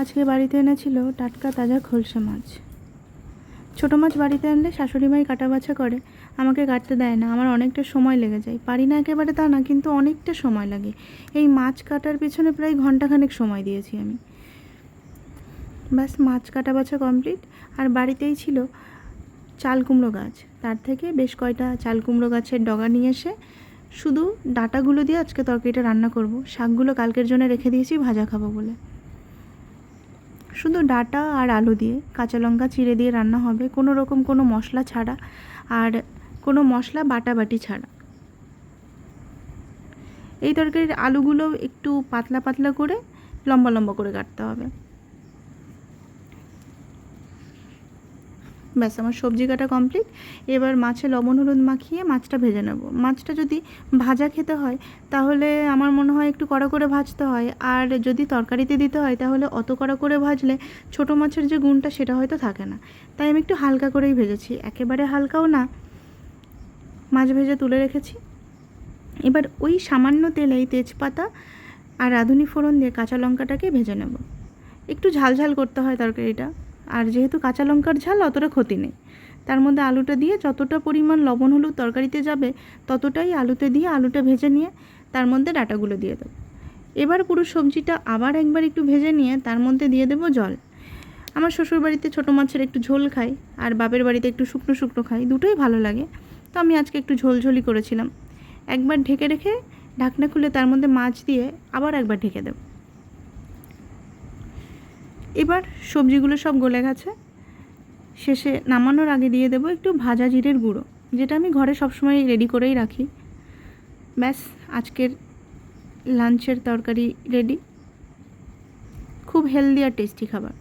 আজকে বাড়িতে এনেছিল টাটকা তাজা খলসে মাছ। ছোটো মাছ বাড়িতে আনলে শাশুড়ি মাই কাটা বাছা করে, আমাকে কাটতে দেয় না। আমার অনেকটা সময় লেগে যায়, পারি না একেবারে তা না, কিন্তু অনেকটা সময় লাগে। এই মাছ কাটার পেছনে প্রায় ঘন্টাখানেক সময় দিয়েছি আমি। ব্যাস মাছ কাটা বাছা কমপ্লিট। আর বাড়িতেই ছিল চাল কুমড়ো গাছ, তার থেকে বেশ কয়টা চাল কুমড়ো গাছের ডগা নিয়ে এসে শুধু ডাঁটাগুলো দিয়ে আজকে তরকারিটা রান্না করব। শাকগুলো কালকের জন্য রেখে দিয়েছি ভাজা খাবো বলে। শুধু ডাঁটা আর আলু দিয়ে কাঁচা লঙ্কা চিড়ে দিয়ে রান্না হবে, কোনো রকম কোনো মশলা ছাড়া, আর কোনো মশলা বাটাবাটি ছাড়া। এই তরকারির আলুগুলো একটু পাতলা পাতলা করে লম্বা লম্বা করে কাটতে হবে। ব্যাস আমার সবজি কাটা কমপ্লিট। এবার মাছে লবণ হলুদ মাখিয়ে মাছটা ভেজে নেব। মাছটা যদি ভাজা খেতে হয় তাহলে আমার মনে হয় একটু কড়া করে ভাজতে হয়, আর যদি তরকারিতে দিতে হয় তাহলে অত কড়া করে ভাজলে ছোটো মাছের যে গুণটা সেটা হয়তো থাকে না। তাই আমি একটু হালকা করেই ভেজেছি, একেবারে হালকাও না। মাছ ভেজে তুলে রেখেছি। এবার ওই সামান্য তেলেই তেজপাতা আর রাঁধুনি ফোড়ন দিয়ে কাঁচা লঙ্কাটাকে ভেজে নেব। একটু ঝাল ঝাল করতে হয় তরকারিটা, আর যেহেতু কাঁচা লঙ্কার ঝাল অতটা ক্ষতি নেই। তার মধ্যে আলুটা দিয়ে যতটা পরিমাণ লবণ হলুদ তরকারিতে যাবে ততটাই আলুতে দিয়ে আলুটা ভেজে নিয়ে তার মধ্যে ডাঁটাগুলো দিয়ে দেবো। এবার পুরো সবজিটা আবার একবার একটু ভেজে নিয়ে তার মধ্যে দিয়ে দেবো জল। আমার শ্বশুরবাড়িতে ছোটো মাছের একটু ঝোল খাই, আর বাপের বাড়িতে একটু শুকনো শুকনো খাই, দুটোই ভালো লাগে। তো আমি আজকে একটু ঝোলঝোলি করেছিলাম। একবার ঢেকে রেখে ঢাকনা খুলে তার মধ্যে মাছ দিয়ে আবার একবার ঢেকে দেব। এবার সবজিগুলো সব গলে গেছে। শেষে নামানোর আগে দিয়ে দেবো একটু ভাজা জিরের গুঁড়ো, যেটা আমি ঘরে সবসময় রেডি করেই রাখি। ব্যাস আজকের লাঞ্চের তরকারি রেডি। খুব হেলদি আর টেস্টি খাবার।